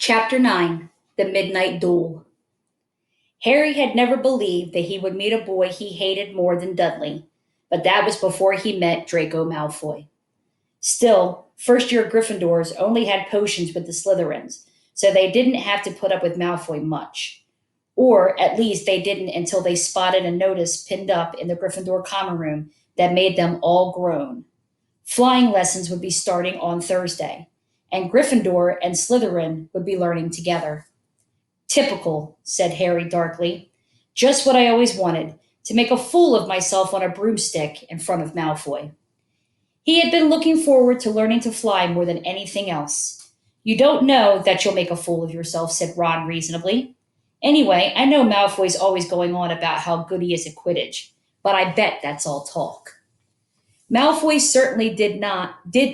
Chapter 9. The Midnight Duel. Harry had never believed that he would meet a boy he hated more than Dudley, but that was before he met Draco Malfoy. Still, first year Gryffindors only had potions with the Slytherins, so they didn't have to put up with Malfoy much. Or at least they didn't until they spotted a notice pinned up in the Gryffindor common room that made them all groan. Flying lessons would be starting on Thursday, and Gryffindor and Slytherin would be learning together. Typical, said Harry darkly. Just what I always wanted, to make a fool of myself on a broomstick in front of Malfoy. He had been looking forward to learning to fly more than anything else. You don't know that you'll make a fool of yourself, said Ron reasonably. Anyway, I know Malfoy's always going on about how good he is at Quidditch, but I bet that's all talk. Malfoy certainly did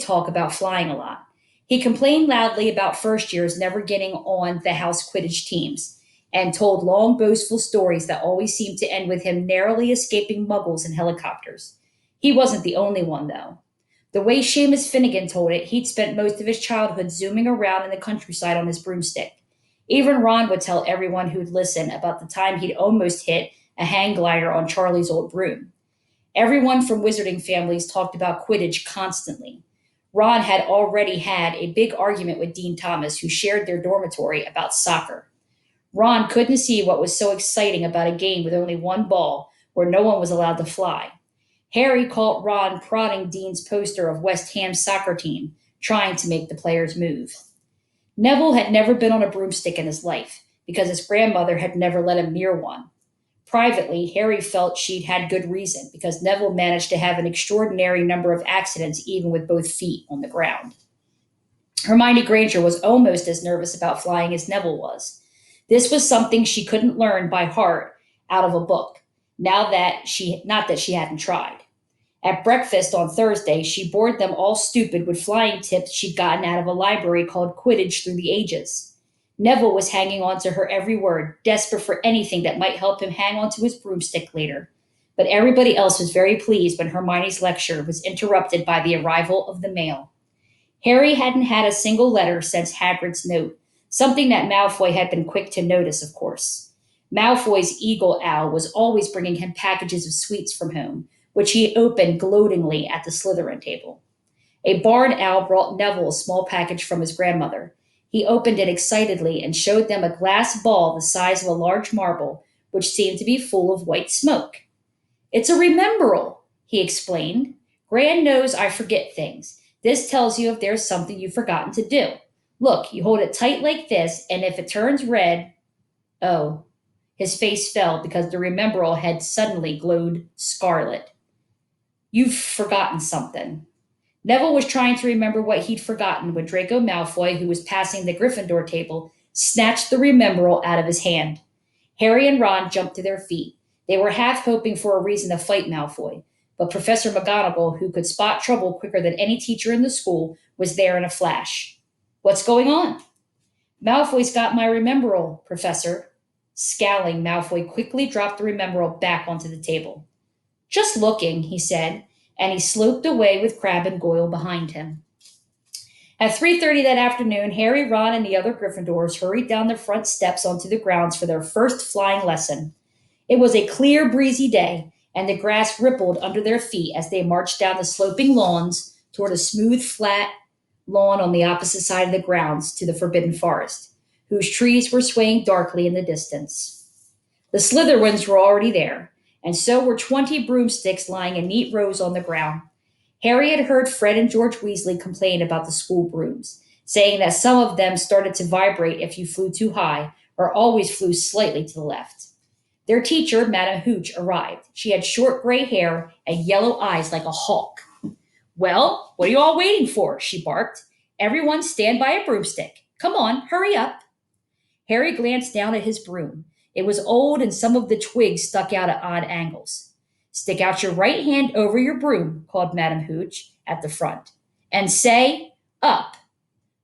talk about flying a lot. He complained loudly about first years never getting on the house Quidditch teams, and told long boastful stories that always seemed to end with him narrowly escaping muggles in helicopters. He wasn't the only one, though. The way Seamus Finnegan told it, he'd spent most of his childhood zooming around in the countryside on his broomstick. Even Ron would tell everyone who'd listen about the time he'd almost hit a hang glider on Charlie's old broom. Everyone from wizarding families talked about Quidditch constantly. Ron had already had a big argument with Dean Thomas, who shared their dormitory, about soccer. Ron couldn't see what was so exciting about a game with only one ball, where no one was allowed to fly. Harry caught Ron prodding Dean's poster of West Ham's soccer team, trying to make the players move. Neville had never been on a broomstick in his life, because his grandmother had never let him near one. Privately, Harry felt she'd had good reason, because Neville managed to have an extraordinary number of accidents even with both feet on the ground. Hermione Granger was almost as nervous about flying as Neville was. This was something she couldn't learn by heart out of a book, not that she hadn't tried. At breakfast on Thursday, she bored them all stupid with flying tips she'd gotten out of a library called Quidditch Through the Ages. Neville was hanging on to her every word, desperate for anything that might help him hang on to his broomstick later. But everybody else was very pleased when Hermione's lecture was interrupted by the arrival of the mail. Harry hadn't had a single letter since Hagrid's note, something that Malfoy had been quick to notice, of course. Malfoy's eagle owl was always bringing him packages of sweets from home, which he opened gloatingly at the Slytherin table. A barn owl brought Neville a small package from his grandmother. He opened it excitedly and showed them a glass ball the size of a large marble, which seemed to be full of white smoke. It's a remembrall, he explained. Gran knows I forget things. This tells you if there's something you've forgotten to do. Look, you hold it tight like this, and if it turns red. Oh, his face fell because the remembrall had suddenly glowed scarlet. You've forgotten something. Neville was trying to remember what he'd forgotten when Draco Malfoy, who was passing the Gryffindor table, snatched the remembrall out of his hand. Harry and Ron jumped to their feet. They were half hoping for a reason to fight Malfoy, but Professor McGonagall, who could spot trouble quicker than any teacher in the school, was there in a flash. What's going on? Malfoy's got my remembrall, Professor. Scowling, Malfoy quickly dropped the remembrall back onto the table. Just looking, he said, and he sloped away with Crabbe and Goyle behind him. At 3:30 that afternoon, Harry, Ron, and the other Gryffindors hurried down the front steps onto the grounds for their first flying lesson. It was a clear, breezy day, and the grass rippled under their feet as they marched down the sloping lawns toward a smooth, flat lawn on the opposite side of the grounds to the Forbidden Forest, whose trees were swaying darkly in the distance. The Slytherins were already there, and so were 20 broomsticks lying in neat rows on the ground. Harry had heard Fred and George Weasley complain about the school brooms, saying that some of them started to vibrate if you flew too high, or always flew slightly to the left. Their teacher, Madame Hooch, arrived. She had short gray hair and yellow eyes like a hawk. Well, what are you all waiting for? She barked. Everyone stand by a broomstick. Come on, hurry up. Harry glanced down at his broom. It was old and some of the twigs stuck out at odd angles. Stick out your right hand over your broom, called Madame Hooch at the front, and say, up.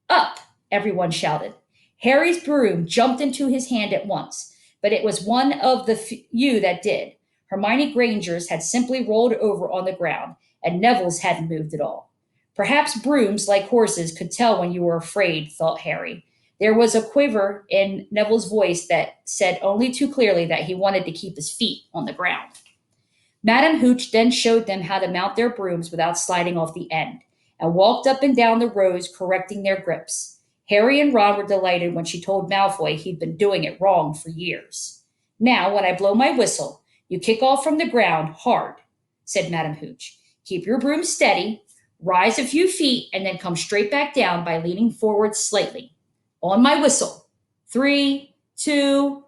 Up, everyone shouted. Harry's broom jumped into his hand at once, but it was one of the few that did. Hermione Granger's had simply rolled over on the ground, and Neville's hadn't moved at all. Perhaps brooms, like horses, could tell when you were afraid, thought Harry. There was a quiver in Neville's voice that said only too clearly that he wanted to keep his feet on the ground. Madam Hooch then showed them how to mount their brooms without sliding off the end, and walked up and down the rows correcting their grips. Harry and Ron were delighted when she told Malfoy he'd been doing it wrong for years. Now, when I blow my whistle, you kick off from the ground hard, said Madam Hooch. Keep your broom steady, rise a few feet, and then come straight back down by leaning forward slightly. On my whistle. 3, 2.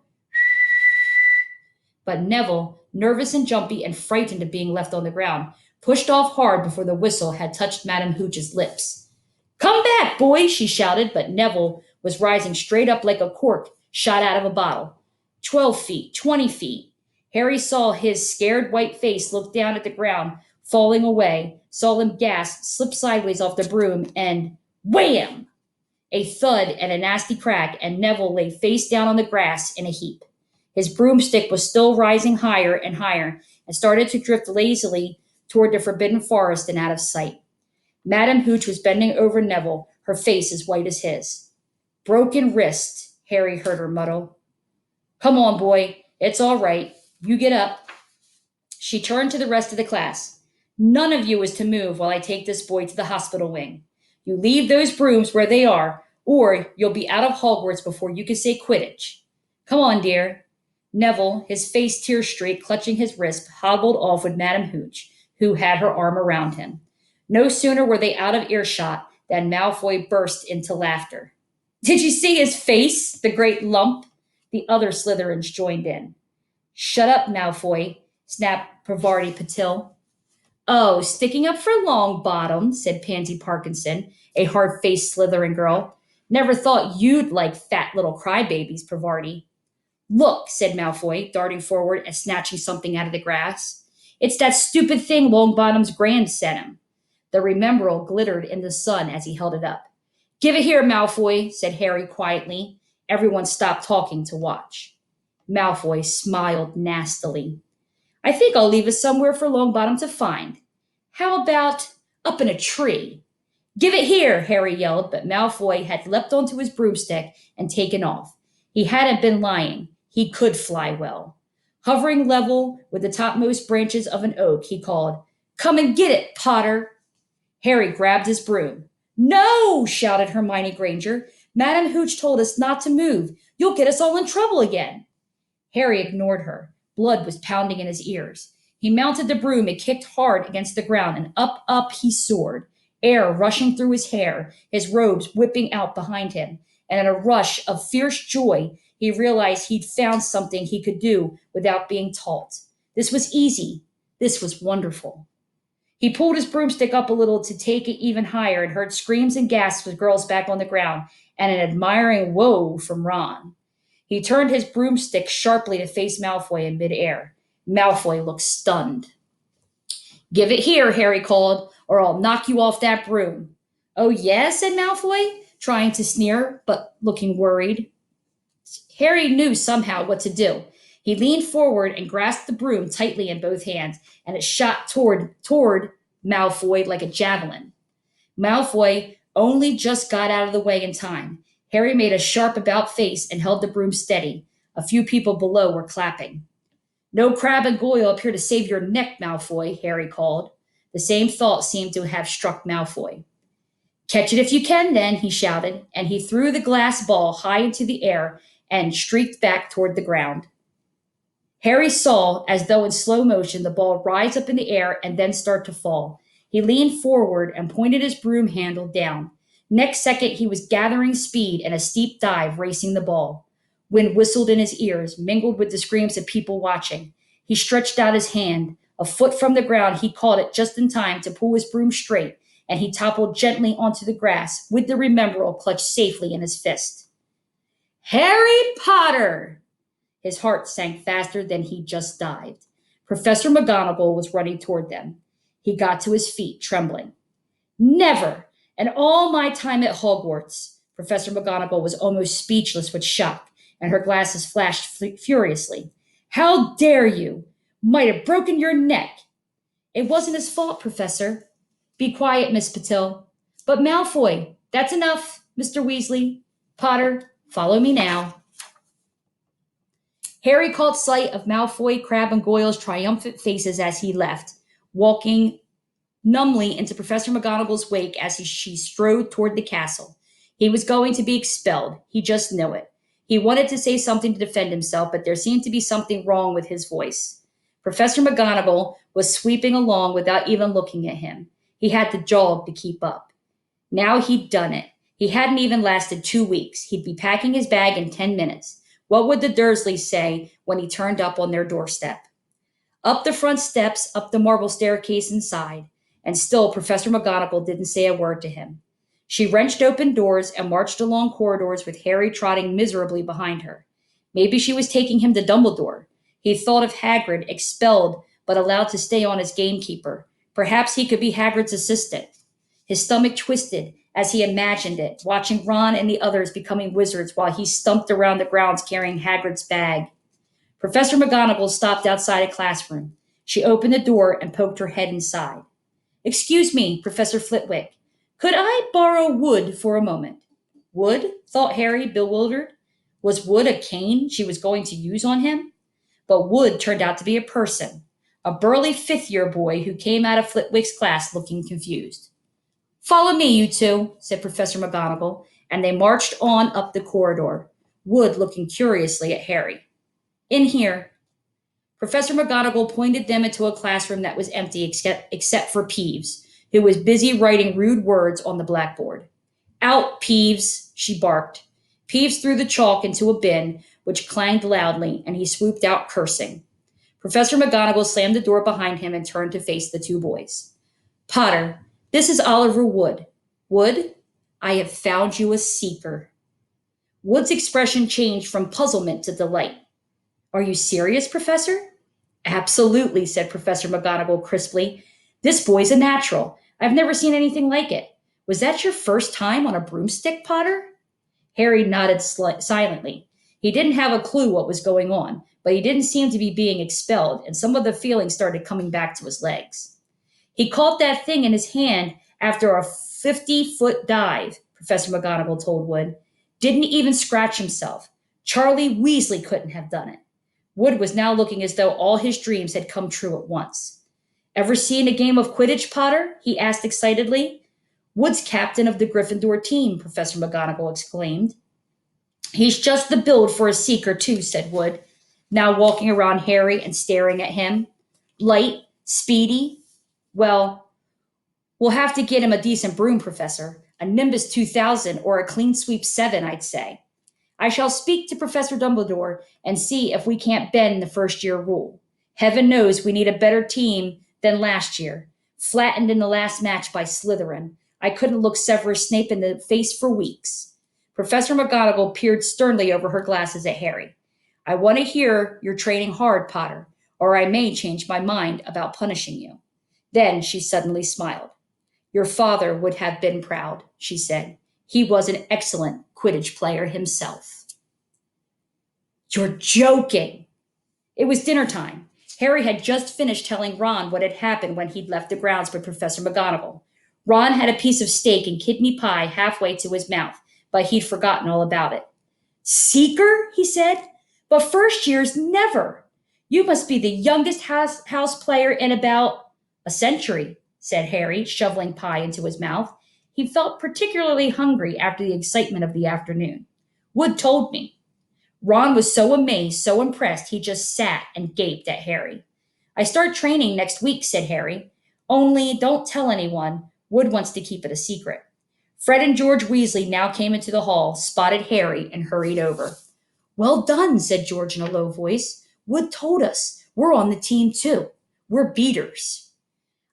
But Neville, nervous and jumpy and frightened of being left on the ground, pushed off hard before the whistle had touched Madam Hooch's lips. Come back, boy, she shouted, but Neville was rising straight up like a cork shot out of a bottle. 12 feet, 20 feet. Harry saw his scared white face look down at the ground, falling away, saw him gasp, slip sideways off the broom, and wham! A thud and a nasty crack, and Neville lay face down on the grass in a heap. His broomstick was still rising higher and higher and started to drift lazily toward the forbidden forest and out of sight. Madam Hooch was bending over Neville, her face as white as his. Broken wrist, Harry heard her mutter. Come on, boy. It's all right. You get up. She turned to the rest of the class. None of you is to move while I take this boy to the hospital wing. You leave those brooms where they are, or you'll be out of Hogwarts before you can say Quidditch. Come on, dear. Neville, his face tear-streaked, clutching his wrist, hobbled off with Madam Hooch, who had her arm around him. No sooner were they out of earshot than Malfoy burst into laughter. Did you see his face, the great lump? The other Slytherins joined in. Shut up, Malfoy, snapped Parvati Patil. Oh, sticking up for Longbottom, said Pansy Parkinson, a hard-faced Slytherin girl. Never thought you'd like fat little crybabies, Parvati. Look, said Malfoy, darting forward and snatching something out of the grass. It's that stupid thing Longbottom's grand sent him. The Remembrall glittered in the sun as he held it up. Give it here, Malfoy, said Harry quietly. Everyone stopped talking to watch. Malfoy smiled nastily. I think I'll leave it somewhere for Longbottom to find. How about up in a tree? Give it here, Harry yelled, but Malfoy had leapt onto his broomstick and taken off. He hadn't been lying. He could fly well. Hovering level with the topmost branches of an oak, he called, Come and get it, Potter! Harry grabbed his broom. No, shouted Hermione Granger. Madam Hooch told us not to move. You'll get us all in trouble again. Harry ignored her. Blood was pounding in his ears. He mounted the broom and kicked hard against the ground, and up he soared, air rushing through his hair, his robes whipping out behind him. And in a rush of fierce joy, he realized he'd found something he could do without being taught. This was easy. This was wonderful. He pulled his broomstick up a little to take it even higher and heard screams and gasps of girls back on the ground and an admiring whoa from Ron. He turned his broomstick sharply to face Malfoy in midair. Malfoy looked stunned. Give it here, Harry called, or I'll knock you off that broom. Oh, yeah, said Malfoy, trying to sneer, but looking worried. Harry knew somehow what to do. He leaned forward and grasped the broom tightly in both hands, and it shot toward Malfoy like a javelin. Malfoy only just got out of the way in time. Harry made a sharp about face and held the broom steady. A few people below were clapping. No Crabbe and Goyle up here to save your neck, Malfoy, Harry called. The same thought seemed to have struck Malfoy. Catch it if you can, then, he shouted, and he threw the glass ball high into the air and streaked back toward the ground. Harry saw, as though in slow motion, the ball rise up in the air and then start to fall. He leaned forward and pointed his broom handle down. Next second, he was gathering speed and a steep dive, racing the ball. Wind whistled in his ears, mingled with the screams of people watching. He stretched out his hand. A foot from the ground, he caught it just in time to pull his broom straight, and he toppled gently onto the grass with the Remembrall clutched safely in his fist. Harry Potter! His heart sank faster than he just dived. Professor McGonagall was running toward them. He got to his feet, trembling. Never! In all my time at Hogwarts, Professor McGonagall was almost speechless with shock, and her glasses flashed furiously. How dare you! Might have broken your neck. It wasn't his fault, Professor. Be quiet, Miss Patil. But Malfoy, that's enough, Mr. Weasley. Potter, follow me now. Harry caught sight of Malfoy, Crabbe, and Goyle's triumphant faces as he left, walking numbly into Professor McGonagall's wake as she strode toward the castle. He was going to be expelled. He just knew it. He wanted to say something to defend himself, but there seemed to be something wrong with his voice. Professor McGonagall was sweeping along without even looking at him. He had to jog to keep up. Now he'd done it. He hadn't even lasted 2 weeks. He'd be packing his bag in 10 minutes. What would the Dursleys say when he turned up on their doorstep? Up the front steps, up the marble staircase inside, and still Professor McGonagall didn't say a word to him. She wrenched open doors and marched along corridors with Harry trotting miserably behind her. Maybe she was taking him to Dumbledore. He thought of Hagrid, expelled but allowed to stay on as gamekeeper. Perhaps he could be Hagrid's assistant. His stomach twisted as he imagined it, watching Ron and the others becoming wizards while he stumped around the grounds carrying Hagrid's bag. Professor McGonagall stopped outside a classroom. She opened the door and poked her head inside. Excuse me, Professor Flitwick. Could I borrow Wood for a moment? Wood? Thought Harry, bewildered. Was Wood a cane she was going to use on him? But Wood turned out to be a person, a burly fifth-year boy who came out of Flitwick's class looking confused. Follow me, you two, said Professor McGonagall, and they marched on up the corridor, Wood looking curiously at Harry. In here. Professor McGonagall pointed them into a classroom that was empty except for Peeves, who was busy writing rude words on the blackboard. Out, Peeves, she barked. Peeves threw the chalk into a bin, which clanged loudly, and he swooped out cursing. Professor McGonagall slammed the door behind him and turned to face the two boys. Potter, this is Oliver Wood. Wood, I have found you a seeker. Wood's expression changed from puzzlement to delight. Are you serious, Professor? Absolutely, said Professor McGonagall crisply. This boy's a natural. I've never seen anything like it. Was that your first time on a broomstick, Potter? Harry nodded silently. He didn't have a clue what was going on, but he didn't seem to be being expelled, and some of the feeling started coming back to his legs. He caught that thing in his hand after a 50-foot dive, Professor McGonagall told Wood. Didn't even scratch himself. Charlie Weasley couldn't have done it. Wood was now looking as though all his dreams had come true at once. Ever seen a game of Quidditch, Potter? He asked excitedly. Wood's captain of the Gryffindor team, Professor McGonagall exclaimed. He's just the build for a seeker, too, said Wood, now walking around Harry and staring at him. Light, speedy. Well, we'll have to get him a decent broom, Professor. A Nimbus 2000 or a Clean Sweep 7, I'd say. I shall speak to Professor Dumbledore and see if we can't bend the first-year rule. Heaven knows we need a better team than last year. Flattened in the last match by Slytherin. I couldn't look Severus Snape in the face for weeks. Professor McGonagall peered sternly over her glasses at Harry. I want to hear you're training hard, Potter, or I may change my mind about punishing you. Then she suddenly smiled. Your father would have been proud, she said. He was an excellent Quidditch player himself. You're joking. It was dinner time. Harry had just finished telling Ron what had happened when he'd left the grounds with Professor McGonagall. Ron had a piece of steak and kidney pie halfway to his mouth, but he'd forgotten all about it. Seeker, he said, but first years never. You must be the youngest house player in about a century, said Harry, shoveling pie into his mouth. He felt particularly hungry after the excitement of the afternoon. Wood told me. Ron was so amazed, so impressed, he just sat and gaped at Harry. I start training next week, said Harry. Only don't tell anyone. Wood wants to keep it a secret. Fred and George Weasley now came into the hall, spotted Harry, and hurried over. Well done, said George in a low voice. Wood told us. We're on the team, too. We're beaters.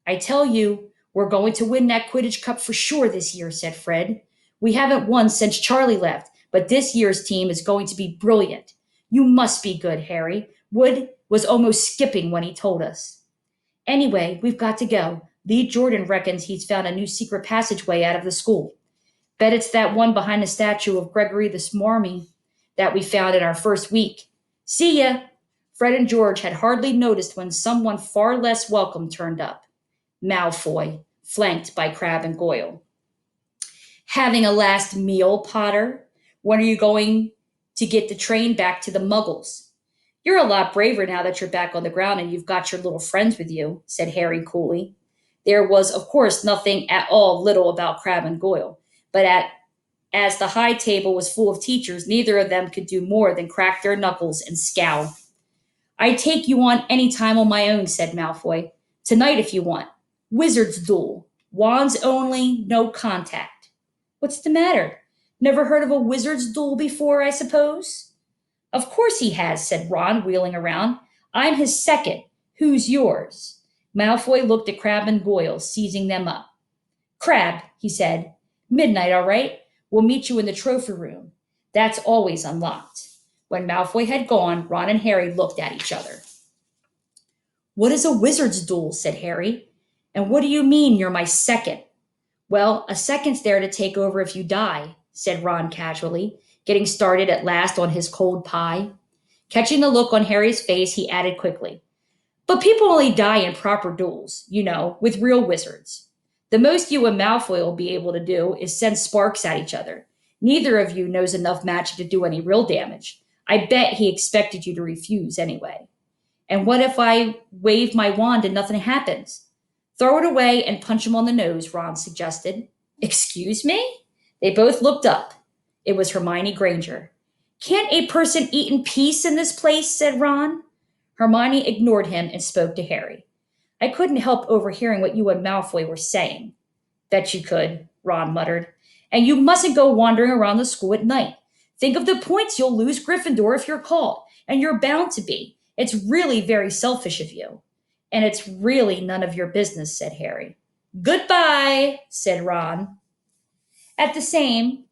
I tell you, we're going to win that Quidditch Cup for sure this year, said Fred. We haven't won since Charlie left, but this year's team is going to be brilliant. You must be good, Harry. Wood was almost skipping when he told us. Anyway, we've got to go. Lee Jordan reckons he's found a new secret passageway out of the school. Bet it's that one behind the statue of Gregory the Smarmy that we found in our first week. See ya! Fred and George had hardly noticed when someone far less welcome turned up. Malfoy, flanked by Crabbe and Goyle. Having a last meal, Potter? When are you going to get the train back to the Muggles? You're a lot braver now that you're back on the ground and you've got your little friends with you, said Harry coolly. There was, of course, nothing at all little about Crab and Goyle, but as the high table was full of teachers, neither of them could do more than crack their knuckles and scowl. I take you on any time on my own, said Malfoy. Tonight, if you want. Wizard's duel. Wands only, no contact. What's the matter? Never heard of a wizard's duel before, I suppose? Of course he has, said Ron, wheeling around. I'm his second. Who's yours? Malfoy looked at Crabbe and Goyle, seizing them up. Crabbe, he said. Midnight, all right? We'll meet you in the trophy room. That's always unlocked. When Malfoy had gone, Ron and Harry looked at each other. What is a wizard's duel? Said Harry. And what do you mean you're my second? Well, a second's there to take over if you die, said Ron casually, getting started at last on his cold pie. Catching the look on Harry's face, he added quickly, but people only die in proper duels, with real wizards. The most you and Malfoy will be able to do is send sparks at each other. Neither of you knows enough magic to do any real damage. I bet he expected you to refuse anyway. And what if I wave my wand and nothing happens? Throw it away and punch him on the nose, Ron suggested. Excuse me? They both looked up. It was Hermione Granger. Can't a person eat in peace in this place? Said Ron. Hermione ignored him and spoke to Harry. I couldn't help overhearing what you and Malfoy were saying. Bet you could, Ron muttered. And you mustn't go wandering around the school at night. Think of the points you'll lose Gryffindor if you're caught, and you're bound to be. It's really very selfish of you. And it's really none of your business, said Harry. Goodbye, said Ron. At the same,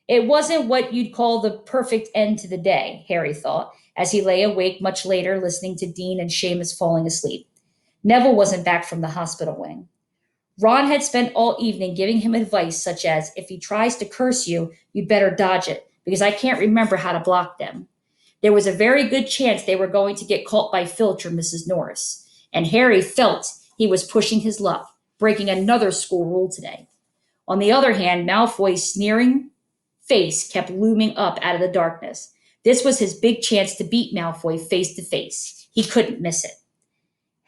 it wasn't what you'd call the perfect end to the day, Harry thought, as he lay awake much later listening to Dean and Seamus falling asleep. Neville wasn't back from the hospital wing. Ron had spent all evening giving him advice such as, if he tries to curse you, you'd better dodge it, because I can't remember how to block them. There was a very good chance they were going to get caught by Filch or Mrs. Norris, and Harry felt he was pushing his luck, breaking another school rule today. On the other hand, Malfoy's sneering face kept looming up out of the darkness. This was his big chance to beat Malfoy face to face. He couldn't miss it.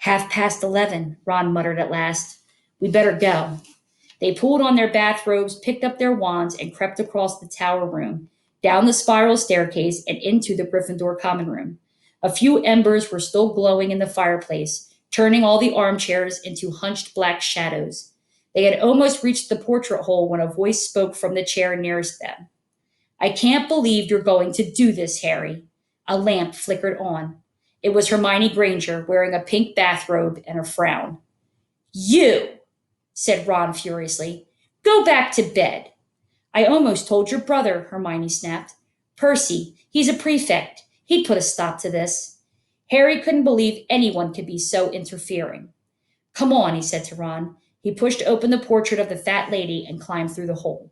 11:30, Ron muttered at last. We better go. They pulled on their bathrobes, picked up their wands, and crept across the tower room, down the spiral staircase, and into the Gryffindor common room. A few embers were still glowing in the fireplace, turning all the armchairs into hunched black shadows. They had almost reached the portrait hole when a voice spoke from the chair nearest them. I can't believe you're going to do this, Harry. A lamp flickered on. It was Hermione Granger, wearing a pink bathrobe and a frown. You, said Ron furiously. Go back to bed. I almost told your brother, Hermione snapped. Percy, he's a prefect. He'd put a stop to this. Harry couldn't believe anyone could be so interfering. Come on, he said to Ron. He pushed open the portrait of the fat lady and climbed through the hole.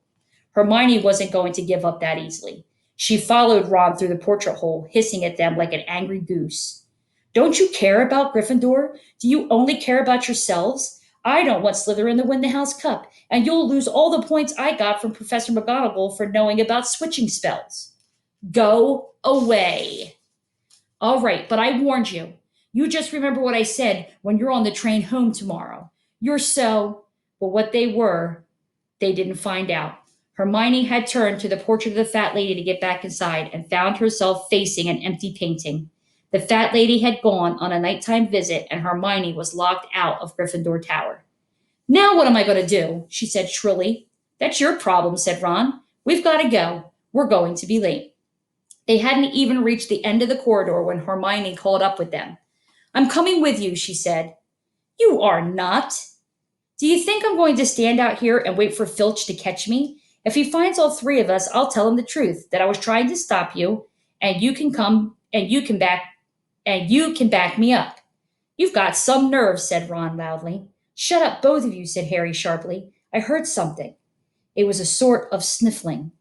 Hermione wasn't going to give up that easily. She followed Ron through the portrait hole, hissing at them like an angry goose. Don't you care about Gryffindor? Do you only care about yourselves? I don't want Slytherin to win the House Cup, and you'll lose all the points I got from Professor McGonagall for knowing about switching spells. Go away. All right, but I warned you. You just remember what I said when you're on the train home tomorrow. You're so... But what they were, they didn't find out. Hermione had turned to the portrait of the fat lady to get back inside and found herself facing an empty painting. The fat lady had gone on a nighttime visit, and Hermione was locked out of Gryffindor Tower. Now what am I going to do? She said shrilly. That's your problem, said Ron. We've got to go. We're going to be late. They hadn't even reached the end of the corridor when Hermione called up with them. I'm coming with you, she said. You are not. Do you think I'm going to stand out here and wait for Filch to catch me? If he finds all three of us, I'll tell him the truth, that I was trying to stop you, and you can back me up. You've got some nerve, said Ron loudly. Shut up, both of you, said Harry sharply. I heard something. It was a sort of sniffling.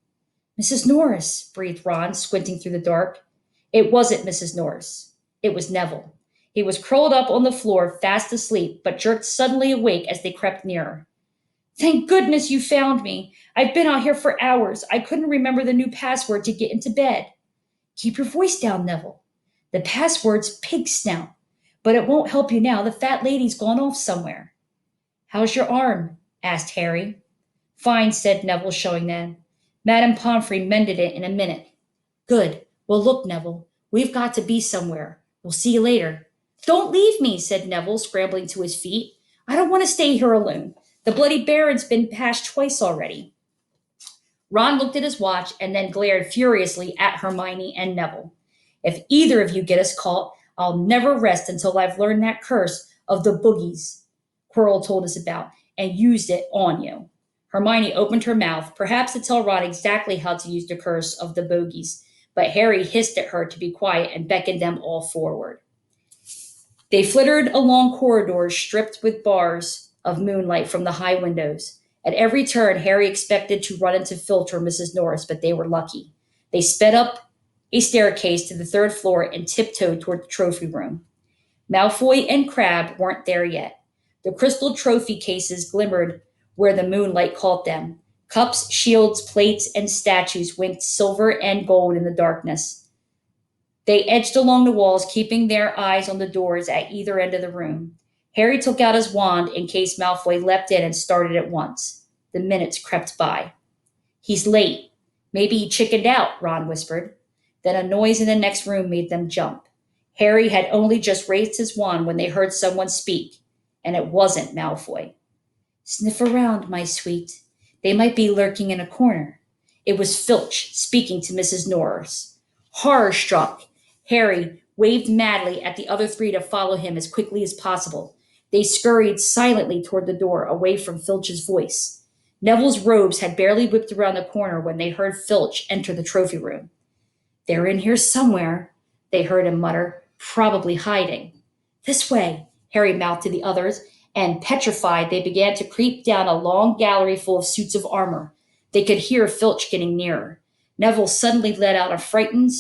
Mrs. Norris, breathed Ron, squinting through the dark. It wasn't Mrs. Norris. It was Neville. He was curled up on the floor, fast asleep, but jerked suddenly awake as they crept nearer. Thank goodness you found me. I've been out here for hours. I couldn't remember the new password to get into bed. Keep your voice down, Neville. The password's pig snout, but it won't help you now. The fat lady's gone off somewhere. How's your arm? Asked Harry. Fine, said Neville, showing them. Madame Pomfrey mended it in a minute. Good. Well, look, Neville, we've got to be somewhere. We'll see you later. Don't leave me, said Neville, scrambling to his feet. I don't want to stay here alone. The Bloody Baron's been passed twice already. Ron looked at his watch and then glared furiously at Hermione and Neville. If either of you get us caught, I'll never rest until I've learned that curse of the boogies Quirrell told us about and used it on you. Hermione opened her mouth, perhaps to tell Ron exactly how to use the curse of the bogies, but Harry hissed at her to be quiet and beckoned them all forward. They flittered along corridors stripped with bars of moonlight from the high windows. At every turn, Harry expected to run into Filch or Mrs. Norris, but they were lucky. They sped up a staircase to the third floor and tiptoed toward the trophy room. Malfoy and Crabbe weren't there yet. The crystal trophy cases glimmered where the moonlight caught them. Cups, shields, plates, and statues winked silver and gold in the darkness. They edged along the walls, keeping their eyes on the doors at either end of the room. Harry took out his wand in case Malfoy leapt in and started at once. The minutes crept by. He's late. Maybe he chickened out, Ron whispered. Then a noise in the next room made them jump. Harry had only just raised his wand when they heard someone speak, and it wasn't Malfoy. Sniff around, my sweet. They might be lurking in a corner. It was Filch speaking to Mrs. Norris. Horror-struck, Harry waved madly at the other three to follow him as quickly as possible. They scurried silently toward the door, away from Filch's voice. Neville's robes had barely whipped around the corner when they heard Filch enter the trophy room. They're in here somewhere, they heard him mutter, probably hiding. This way, Harry mouthed to the others, and petrified, they began to creep down a long gallery full of suits of armor. They could hear Filch getting nearer. Neville suddenly let out a frightened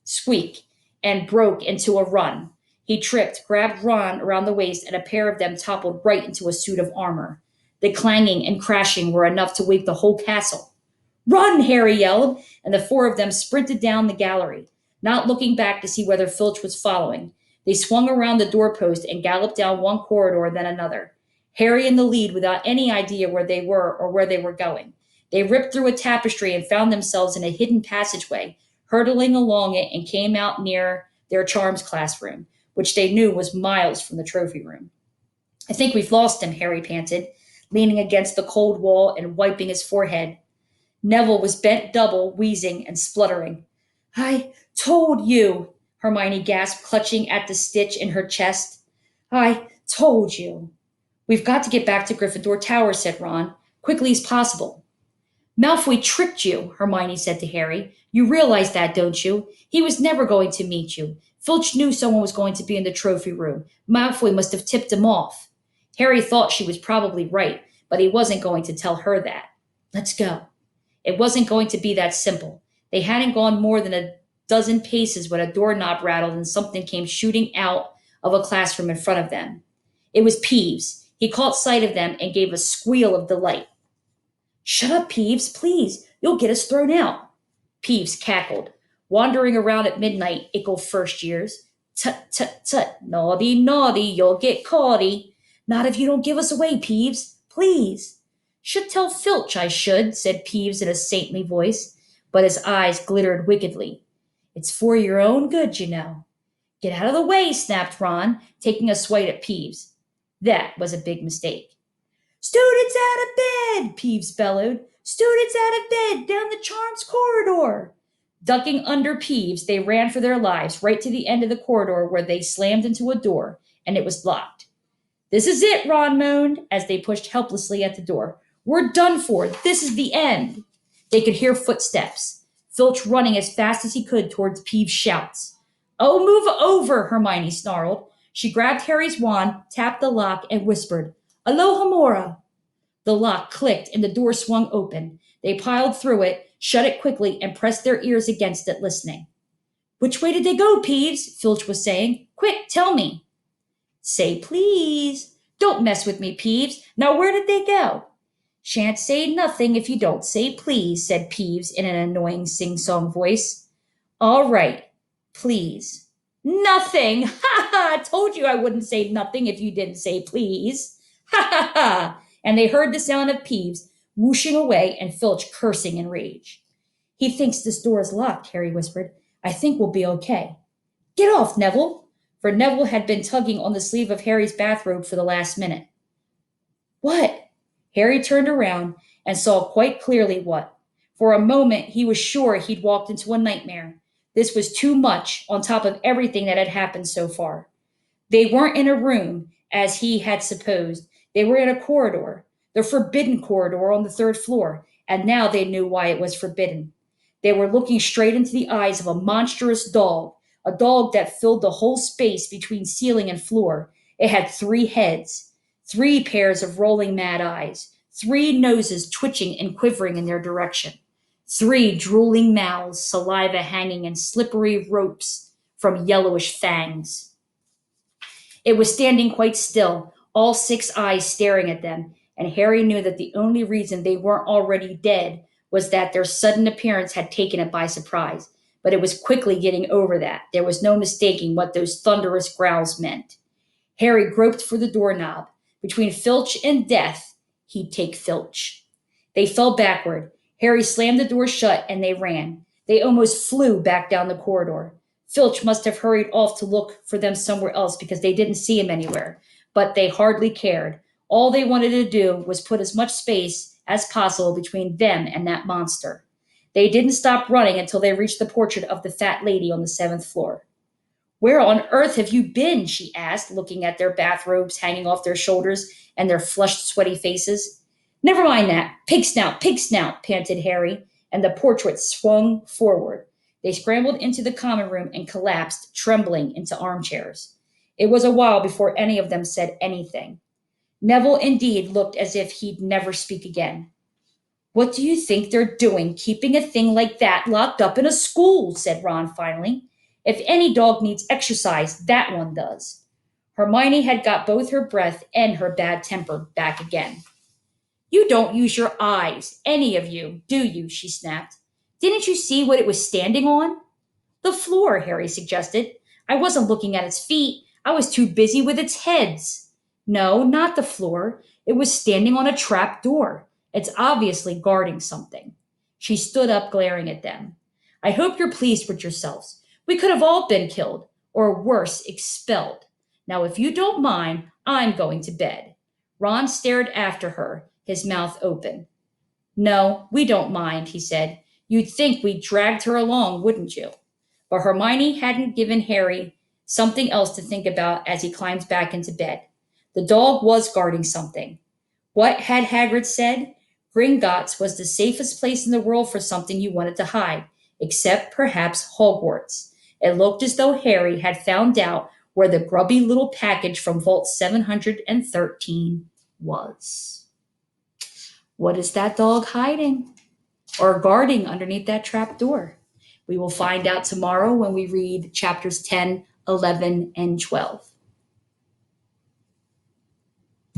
squeak and broke into a run. He tripped, grabbed Ron around the waist, and a pair of them toppled right into a suit of armor. The clanging and crashing were enough to wake the whole castle. Run, Harry yelled, and the four of them sprinted down the gallery, not looking back to see whether Filch was following. They swung around the doorpost and galloped down one corridor, then another. Harry in the lead without any idea where they were or where they were going. They ripped through a tapestry and found themselves in a hidden passageway, hurtling along it and came out near their charms classroom, which they knew was miles from the trophy room. I think we've lost him, Harry panted, leaning against the cold wall and wiping his forehead. Neville was bent double, wheezing and spluttering. I told you, Hermione gasped, clutching at the stitch in her chest. I told you. We've got to get back to Gryffindor Tower, said Ron, quickly as possible. Malfoy tricked you, Hermione said to Harry. You realize that, don't you? He was never going to meet you. Filch knew someone was going to be in the trophy room. Malfoy must have tipped him off. Harry thought she was probably right, but he wasn't going to tell her that. Let's go. It wasn't going to be that simple. They hadn't gone more than a dozen paces when a doorknob rattled and something came shooting out of a classroom in front of them. It was Peeves. He caught sight of them and gave a squeal of delight. Shut up, Peeves, please. You'll get us thrown out. Peeves cackled. Wandering around at midnight, ickle first years. Tut, tut, tut. Naughty, naughty, you'll get caughty. Not if you don't give us away, Peeves. Please. Should tell Filch I should, said Peeves in a saintly voice, but his eyes glittered wickedly. It's for your own good, you know. Get out of the way, snapped Ron, taking a swipe at Peeves. That was a big mistake. Students out of bed, Peeves bellowed. Students out of bed, down the Charms corridor. Ducking under Peeves, they ran for their lives right to the end of the corridor where they slammed into a door, and it was locked. This is it, Ron moaned as they pushed helplessly at the door. We're done for. This is the end. They could hear footsteps. Filch running as fast as he could towards Peeves' shouts. Oh, move over, Hermione snarled. She grabbed Harry's wand, tapped the lock, and whispered, Alohomora. The lock clicked and the door swung open. They piled through it, shut it quickly, and pressed their ears against it, listening. Which way did they go, Peeves? Filch was saying. Quick, tell me. Say please. Don't mess with me, Peeves. Now where did they go? Shan't say nothing if you don't say please, said Peeves in an annoying sing-song voice. All right, please. Nothing! Ha ha! Told you I wouldn't say nothing if you didn't say please. Ha ha ha! And they heard the sound of Peeves whooshing away and Filch cursing in rage. He thinks this door is locked, Harry whispered. I think we'll be okay. Get off, Neville! For Neville had been tugging on the sleeve of Harry's bathrobe for the last minute. What? Harry turned around and saw quite clearly what. For a moment, he was sure he'd walked into a nightmare. This was too much on top of everything that had happened so far. They weren't in a room, as he had supposed. They were in a corridor, the forbidden corridor on the third floor, and now they knew why it was forbidden. They were looking straight into the eyes of a monstrous dog, a dog that filled the whole space between ceiling and floor. It had 3 heads, 3 pairs of rolling mad eyes, 3 noses twitching and quivering in their direction, 3 drooling mouths, saliva hanging in slippery ropes from yellowish fangs. It was standing quite still, all 6 eyes staring at them, and Harry knew that the only reason they weren't already dead was that their sudden appearance had taken it by surprise. But it was quickly getting over that. There was no mistaking what those thunderous growls meant. Harry groped for the doorknob. Between Filch and death, he'd take Filch. They fell backward. Harry slammed the door shut and they ran. They almost flew back down the corridor. Filch must have hurried off to look for them somewhere else because they didn't see him anywhere, but they hardly cared. All they wanted to do was put as much space as possible between them and that monster. They didn't stop running until they reached the portrait of the fat lady on the 7th floor. Where on earth have you been? She asked, looking at their bathrobes hanging off their shoulders and their flushed, sweaty faces. Never mind that. Pig snout, panted Harry, and the portrait swung forward. They scrambled into the common room and collapsed, trembling, into armchairs. It was a while before any of them said anything. Neville, indeed, looked as if he'd never speak again. What do you think they're doing, keeping a thing like that locked up in a school? Said Ron finally. If any dog needs exercise, that one does. Hermione had got both her breath and her bad temper back again. You don't use your eyes, any of you, do you? She snapped. Didn't you see what it was standing on? The floor, Harry suggested. I wasn't looking at its feet. I was too busy with its heads. No, not the floor. It was standing on a trap door. It's obviously guarding something. She stood up, glaring at them. I hope you're pleased with yourselves. We could have all been killed, or worse, expelled. Now, if you don't mind, I'm going to bed. Ron stared after her, his mouth open. No, we don't mind, he said. You'd think we dragged her along, wouldn't you? But Hermione hadn't given Harry something else to think about as he climbed back into bed. The dog was guarding something. What had Hagrid said? Gringotts was the safest place in the world for something you wanted to hide, except perhaps Hogwarts. It looked as though Harry had found out where the grubby little package from Vault 713 was. What is that dog hiding or guarding underneath that trap door? We will find out tomorrow when we read chapters 10, 11, and 12.